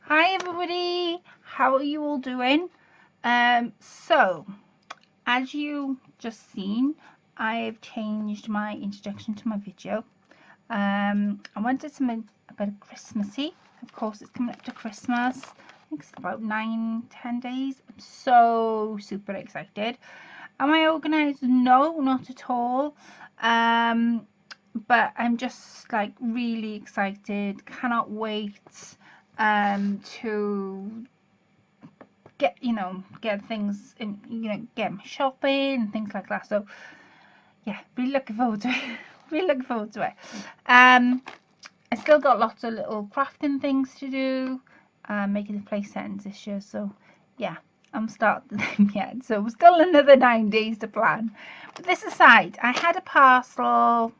Hi everybody, how are you all doing? So as you just seen, I've changed my introduction to my video. I wanted something a bit Christmassy. Of course, it's coming up to Christmas. I think it's about 9-10 days. I'm so super excited. Am I organised? No, not at all. But I'm just like really excited. Cannot wait to get things in, get my shopping and things like that. So yeah, really looking forward to it. Really looking forward to it. I still got lots of little crafting things to do, making the place settings this year. So yeah, I'm starting them yet. So we're still another 9 days to plan. But this aside, I had a parcel.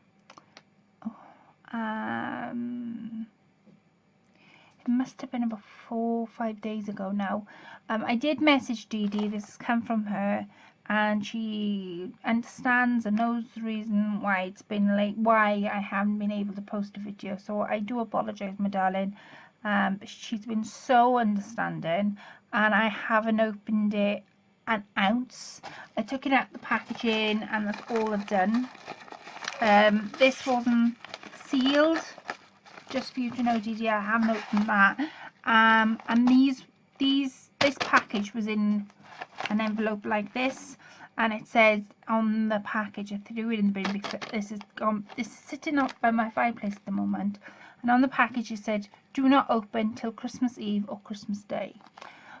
It must have been about 4 or 5 days ago now. I did message Dede. This has come from her, and she understands and knows the reason why it's been late, why I haven't been able to post a video. So I do apologise, my darling. But she's been so understanding, and I haven't opened it an ounce. I took it out the packaging, and that's all I've done. This wasn't sealed. Just for you to know, Dede, I haven't opened that. And this package was in an envelope like this, and it says on the package, I threw it in the bin because this is sitting up by my fireplace at the moment, and on the package it said do not open till Christmas Eve or Christmas Day.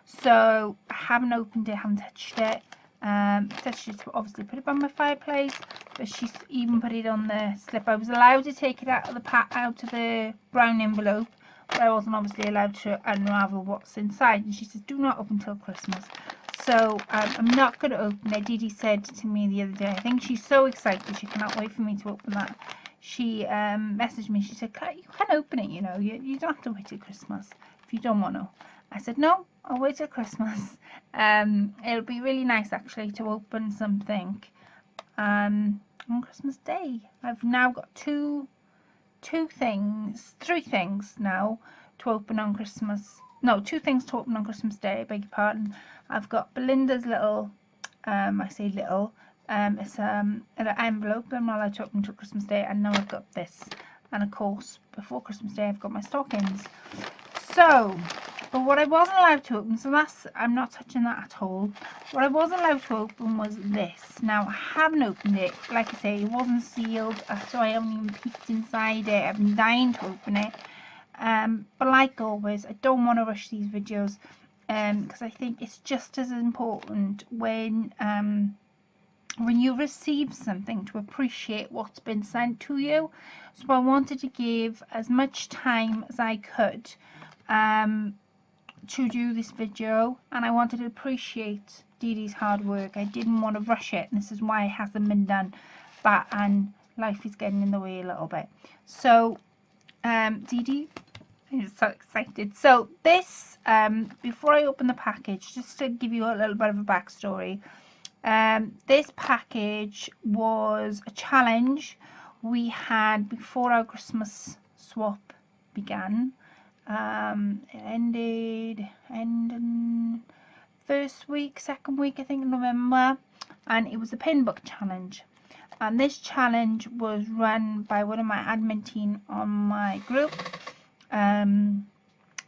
So I haven't opened it, haven't touched it. Touched it to obviously put it by my fireplace, but she's even put it on the slip. I was allowed to take it out of the brown envelope, but I wasn't obviously allowed to unravel what's inside. And she says do not open till Christmas. So I'm not going to open it. Dede said to me the other day, I think she's so excited she cannot wait for me to open that. She messaged me. She said, you can open it, you don't have to wait till Christmas if you don't want to. I said, no, I'll wait till Christmas. It'll be really nice actually to open something on Christmas Day. I've now got three things now to open on Christmas. No, 2 things to open on Christmas Day, I beg your pardon. I've got Belinda's little, I say little, it's an envelope I'm not allowed to open until Christmas Day, and now I've got this. And of course, before Christmas Day, I've got my stockings. So, but what I wasn't allowed to open, so I'm not touching that at all. What I wasn't allowed to open was this. Now, I haven't opened it. Like I say, it wasn't sealed, so I haven't even peeked inside it. I've been dying to open it. But like always, I don't want to rush these videos because I think it's just as important when you receive something to appreciate what's been sent to you. So I wanted to give as much time as I could to do this video, and I wanted to appreciate Dede's hard work. I didn't want to rush it, and this is why it hasn't been done, and life is getting in the way a little bit. So Dede, I'm so excited. So this, before I open the package, just to give you a little bit of a backstory, this package was a challenge we had before our Christmas swap began. It ended first week, second week, I think, in November, and it was a pin book challenge. And this challenge was run by one of my admin team on my group, the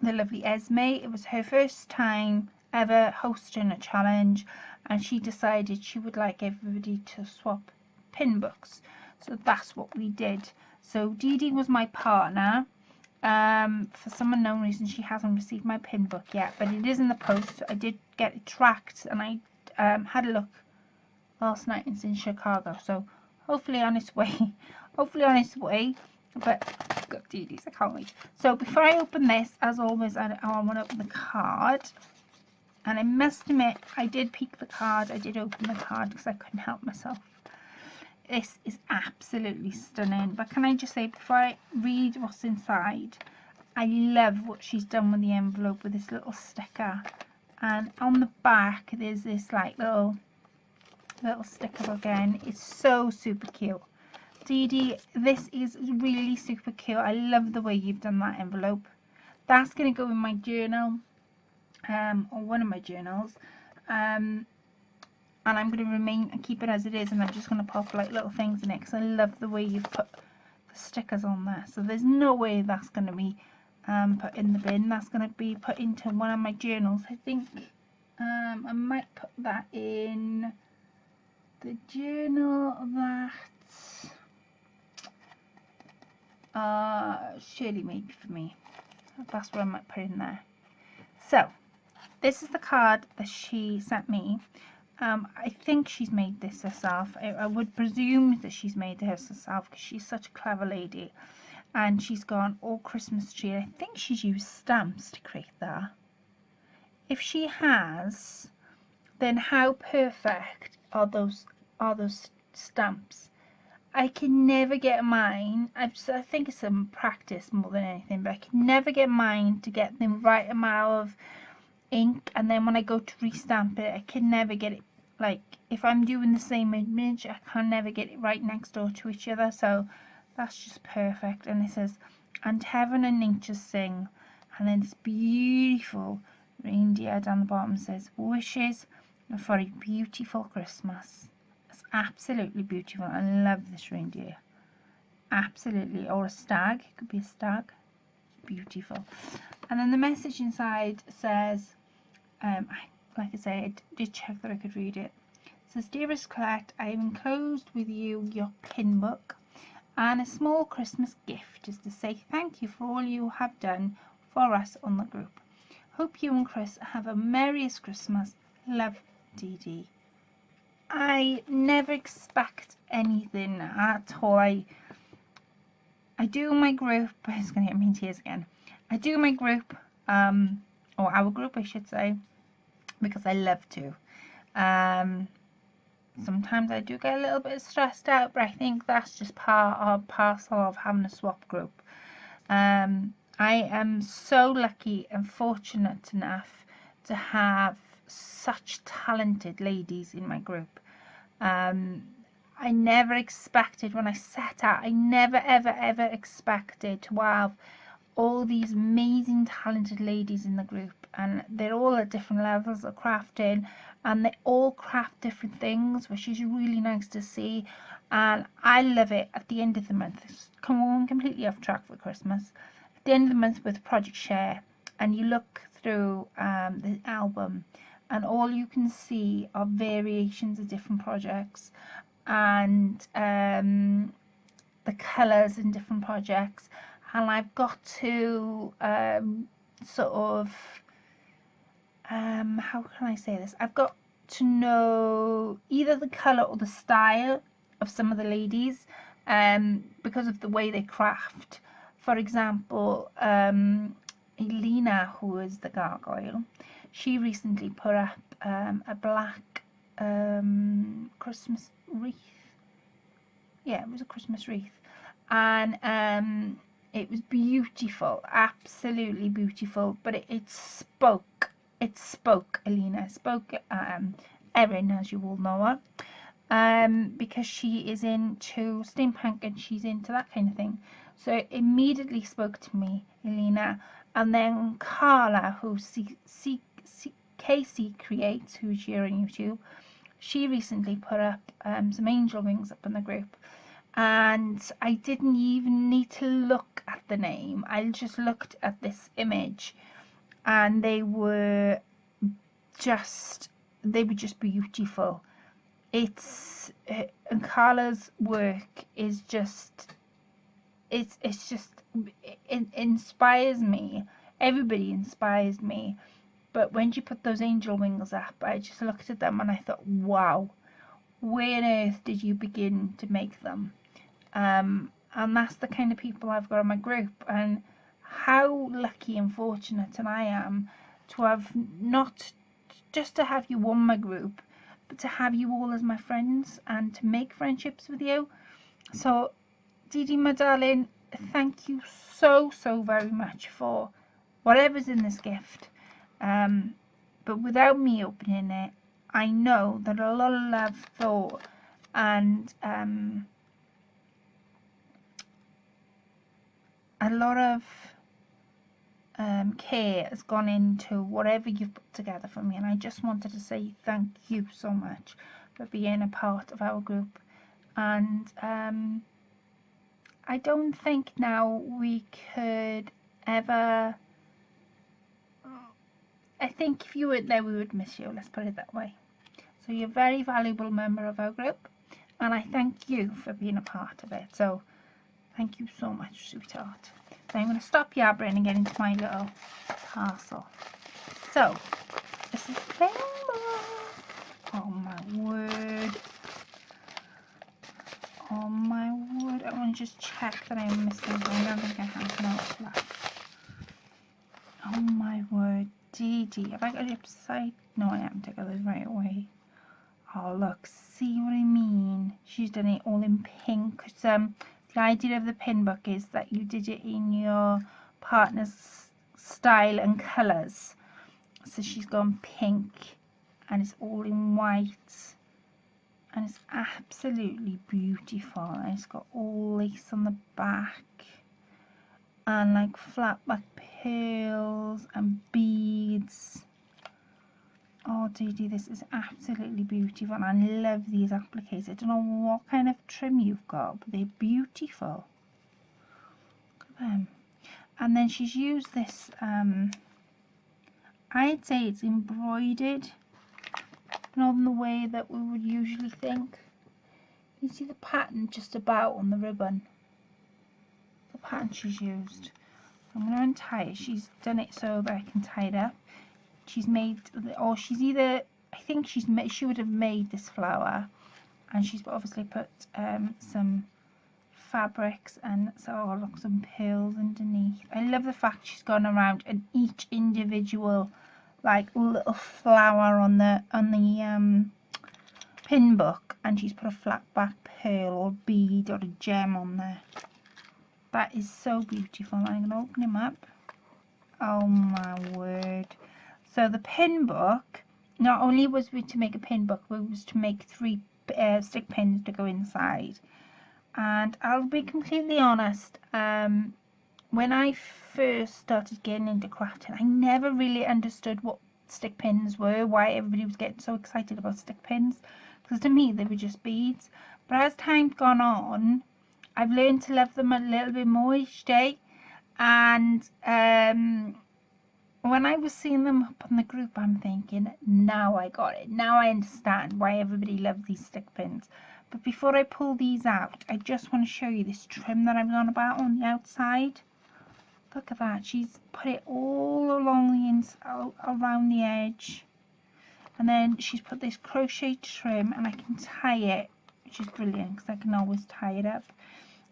lovely Esme. It was her first time ever hosting a challenge, and she decided she would like everybody to swap pin books. So that's what we did. So Dede was my partner. For some unknown reason, she hasn't received my pin book yet, but it is in the post. I did get it tracked, and I had a look last night. It's in Chicago, so hopefully on its way. Hopefully on its way. But I've got Dede's, I can't wait. So before I open this, as always, I want to open the card. And I must admit, I did peek the card. I did open the card because I couldn't help myself. This is absolutely stunning. But can I just say, before I read what's inside, I love what she's done with the envelope with this little sticker. And on the back, there's this like little sticker again. It's so super cute. Dede, this is really super cute. I love the way you've done that envelope. that's going to go in my journal, or one of my journals, and I'm going to remain and keep it as it is, and I'm just going to pop like little things in it because I love the way you've put the stickers on there. So there's no way that's going to be put in the bin. That's going to be put into one of my journals. I think I might put that in the journal that Shirley made for me. That's what I might put in there. So this is the card that she sent me. I think she's made this herself. I would presume that she's made this herself because she's such a clever lady. And she's gone all Christmas tree. I think she's used stamps to create that. If she has, then how perfect are those stamps? I can never get mine. I think it's some practice more than anything, but I can never get mine to get the right amount of ink, and then when I go to restamp it, I can never get it. Like if I'm doing the same image, I can never get it right next door to each other. So that's just perfect. And it says, "And heaven and nature sing," and then this beautiful reindeer down the bottom says, "Wishes for a beautiful Christmas." It's absolutely beautiful. I love this reindeer. Absolutely. Or a stag. It could be a stag. Beautiful. And then the message inside says, like I say, I did check that I could read it. It says, "Dearest Colette, I have enclosed with you your pin book and a small Christmas gift just to say thank you for all you have done for us on the group. Hope you and Chris have a merriest Christmas. Love, Dede." I never expect anything at all. I do my group, it's going to get me in tears again. I do my group, or our group I should say, because I love to. Sometimes I do get a little bit stressed out, but I think that's just part of parcel of having a swap group. I am so lucky and fortunate enough to have such talented ladies in my group. I never expected when I set out, I never ever expected to have all these amazing talented ladies in the group, and they're all at different levels of crafting, and they all craft different things, which is really nice to see. And I love it. At the end of the month, come on, completely off track for Christmas, at the end of the month with Project Share, and you look through the album, and all you can see are variations of different projects, and the colours in different projects. And I've got to sort of, how can I say this? I've got to know either the colour or the style of some of the ladies, because of the way they craft. For example, Elena, who is the gargoyle, she recently put up a black Christmas wreath. Yeah, it was a Christmas wreath, and it was beautiful, absolutely beautiful. But it spoke, Elena, it spoke Erin, as you all know her, because she is into steampunk and she's into that kind of thing. So it immediately spoke to me, Elena. And then Carla, who Casey creates, who's here on YouTube, she recently put up some angel wings up in the group. And I didn't even need to look at the name. I just looked at this image, and they were just beautiful. It's and Carla's work is just, it inspires me. Everybody inspires me. But when she put those angel wings up, I just looked at them and I thought, wow, where on earth did you begin to make them? And that's the kind of people I've got in my group, and how lucky and fortunate I am to have, not just to have you on my group, but to have you all as my friends and to make friendships with you. So Dede, my darling, thank you so very much for whatever's in this gift. But without me opening it, I know that a lot of love, thought, and a lot of care has gone into whatever you've put together for me, and I just wanted to say thank you so much for being a part of our group. And I don't think now we could ever, I think if you weren't there we would miss you, let's put it that way. So you're a very valuable member of our group, and I thank you for being a part of it. So thank you so much, sweetheart. So I'm going to stop yabbering and get into my little parcel. So this is rainbow. Oh my word. Oh my word. I want to just check that I'm missing. I don't think I have. No, it's left. Oh my word. Dede. Have I got it upside? No, I haven't. I got it right away. Oh look, see what I mean? She's done it all in pink. The idea of the pin book is that you did it in your partner's style and colours. So she's gone pink and it's all in white, and it's absolutely beautiful. And it's got all lace on the back and like flat back pearls and beads. Oh Dede, this is absolutely beautiful, and I love these appliques. I don't know what kind of trim you've got, but they're beautiful. Look at them. And then she's used this, I'd say it's embroidered, not in the way that we would usually think. You see the pattern just about on the ribbon, the pattern she's used. I'm going to untie it. She's done it so that I can tie it up. She's made, or she's either, I think she would have made this flower, and she's obviously put some fabrics and so look, some pearls underneath. I love the fact she's gone around and each individual like little flower on the pin book, and she's put a flat back pearl or bead or a gem on there. That is so beautiful. I'm going to open him up. Oh my word. So the pin book, not only was we to make a pin book, but it was to make 3 stick pins to go inside. And I'll be completely honest, when I first started getting into crafting, I never really understood what stick pins were, why everybody was getting so excited about stick pins, because to me they were just beads. But as time's gone on, I've learned to love them a little bit more each day. And when I was seeing them up on the group, I'm thinking, now I got it. Now I understand why everybody loves these stick pins. But before I pull these out, I just want to show you this trim that I'm on about on the outside. Look at that. She's put it all along the inside, around the edge. And then she's put this crochet trim, and I can tie it, which is brilliant because I can always tie it up.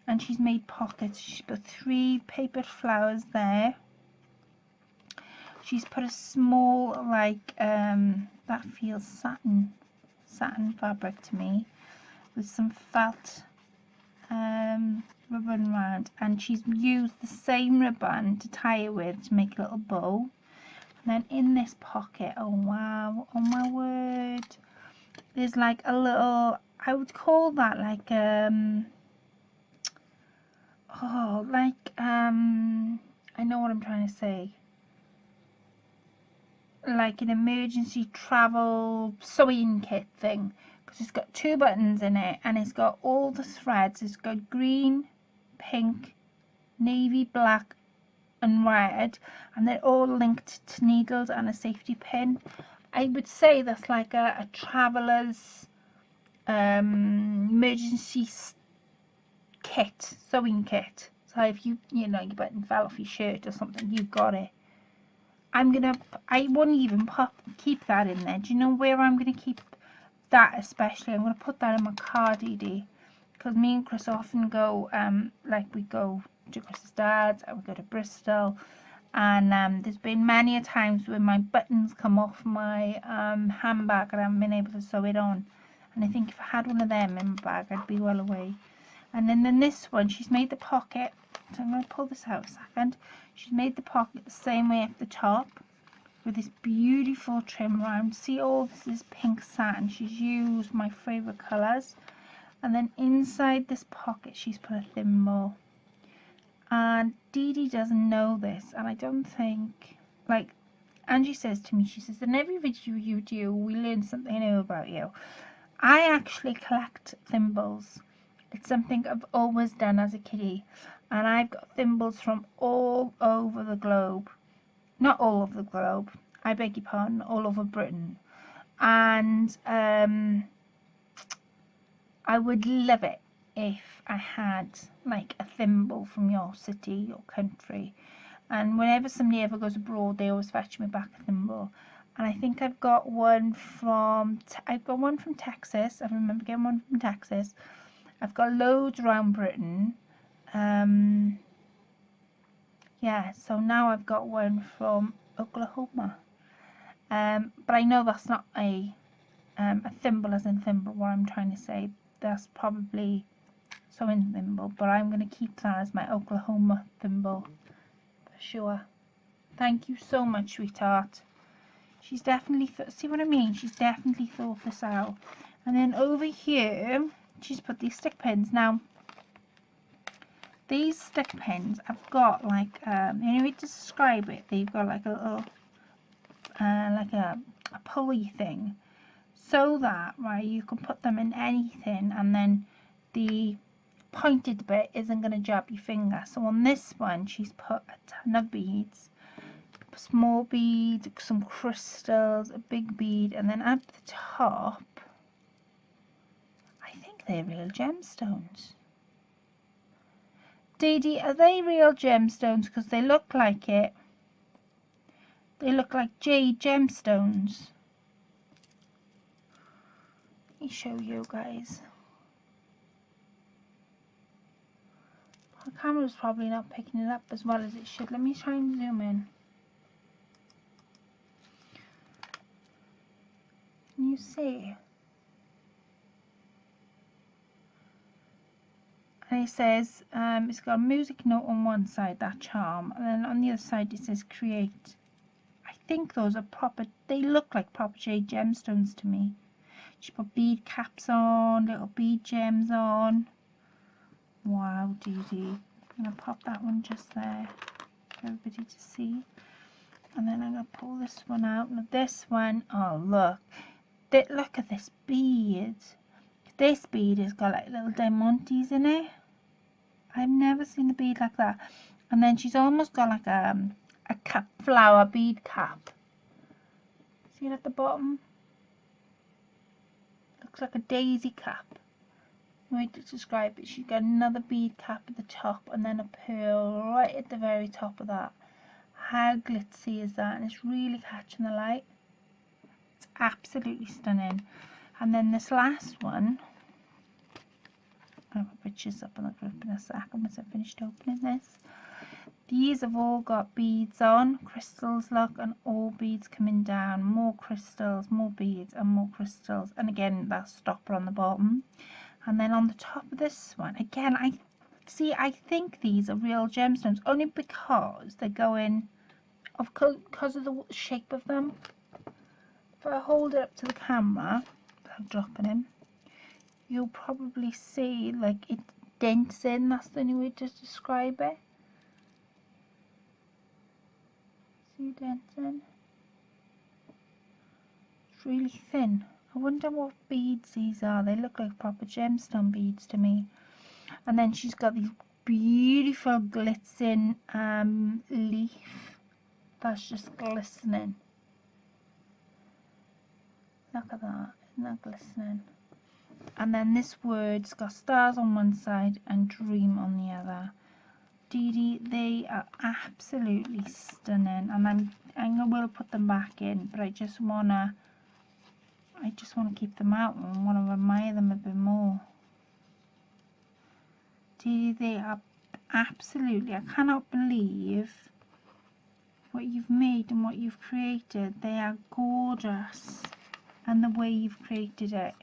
And she's made pockets. She's put 3 papered flowers there. She's put a small, like, that feels satin fabric to me, with some felt ribbon around, and she's used the same ribbon to tie it with to make a little bow. And then in this pocket, oh wow, oh my word, there's like a little, I would call that like I know what I'm trying to say, like an emergency travel sewing kit thing, because it's got 2 buttons in it, and it's got all the threads. It's got green, pink, navy, black and red, and they're all linked to needles and a safety pin. I would say that's like a traveller's emergency kit, sewing kit. So if you know your button fell off your shirt or something, you've got it. I wouldn't even keep that in there. Do you know where I'm going to keep that especially? I'm going to put that in my car, Dede, because me and Chris often go, like we go to Chris's dad's, and we go to Bristol, and there's been many a times when my buttons come off my handbag and I haven't been able to sew it on. And I think if I had one of them in my bag, I'd be well away. And then this one, she's made the pocket, so I'm going to pull this out a second. She's made the pocket the same way up the top, with this beautiful trim around. See, all this is pink satin. She's used my favourite colours. And then inside this pocket, she's put a thimble. And Dede doesn't know this, and I don't think, like, Angie says to me, she says, in every video you do, we learn something new about you. I actually collect thimbles. It's something I've always done as a kiddie, and I've got thimbles from all over the globe. Not all over the globe, I beg your pardon, all over Britain. And I would love it if I had like a thimble from your city or country. And whenever somebody ever goes abroad, they always fetch me back a thimble. And I think I've got one from Texas. I remember getting one from Texas. I've got loads around Britain. Yeah, so now I've got one from Oklahoma. But I know that's not a thimble as in thimble, what I'm trying to say. That's probably sewing thimble, but I'm going to keep that as my Oklahoma thimble for sure. Thank you so much, sweetheart. She's definitely, see what I mean? She's definitely thought this out. And then over here, she's put these stick pins. Now, these stick pins, I've got like, the only way to describe it, they've got like a little, like a pulley thing, so that, right, you can put them in anything, and then the pointed bit isn't going to jab your finger. So on this one, she's put a ton of beads, small beads, some crystals, a big bead, and then at the top, I think they're real gemstones. Dede, are they real gemstones? Because they look like it. They look like jade gemstones. Let me show you guys. The camera's probably not picking it up as well as it should. Let me try and zoom in. Can you see? And it says, it's got a music note on one side, that charm, and then on the other side it says create. I think those are proper, they look like proper jade gemstones to me. She put bead caps on, little bead gems on. Wow, Dede. I'm going to pop that one just there for everybody to see. And then I'm going to pull this one out. Now this one, oh look. Look at this bead. This bead has got like little diamantes in it. I've never seen a bead like that. And then she's almost got like a cap, flower bead cap. See it at the bottom? Looks like a daisy cap. The way to describe it, she's got another bead cap at the top and then a pearl right at the very top of that. How glitzy is that? And it's really catching the light. It's absolutely stunning. And then this last one, I'll put pictures up on the group in a sec once I've finished opening this. These have all got beads on, crystals, look, and all beads coming down. More crystals, more beads, and more crystals. And again, that stopper on the bottom. And then on the top of this one, again, I think these are real gemstones, only because they're going, because of the shape of them. If I hold it up to the camera, without dropping him, you'll probably see like it dents in. That's the only way to describe it. See dents in? It's really thin. I wonder what beads these are. They look like proper gemstone beads to me. And then she's got these beautiful glistening leaf that's just glistening. Look at that, isn't that glistening? And then this word's got stars on one side and dream on the other. Dede, they are absolutely stunning, and I will put them back in, but I just wanna keep them out and want to admire them a bit more. Dede, they are absolutely, I cannot believe what you've made and what you've created. They are gorgeous, and the way you've created it.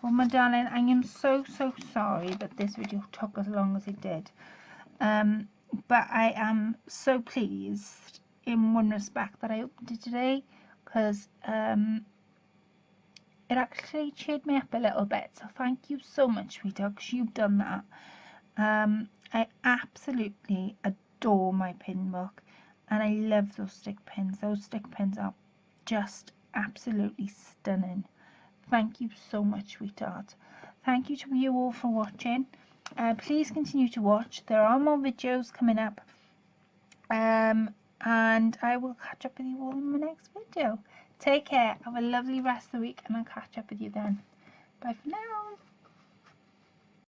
Well, my darling, I am so sorry that this video took as long as it did. But I am so pleased in one respect that I opened it today, because it actually cheered me up a little bit. So thank you so much, sweetheart, because you've done that. I absolutely adore my pin book, and I love those stick pins. Those stick pins are just absolutely stunning. Thank you so much, sweetheart. Thank you to you all for watching. Please continue to watch. There are more videos coming up. And I will catch up with you all in my next video. Take care. Have a lovely rest of the week, and I'll catch up with you then. Bye for now.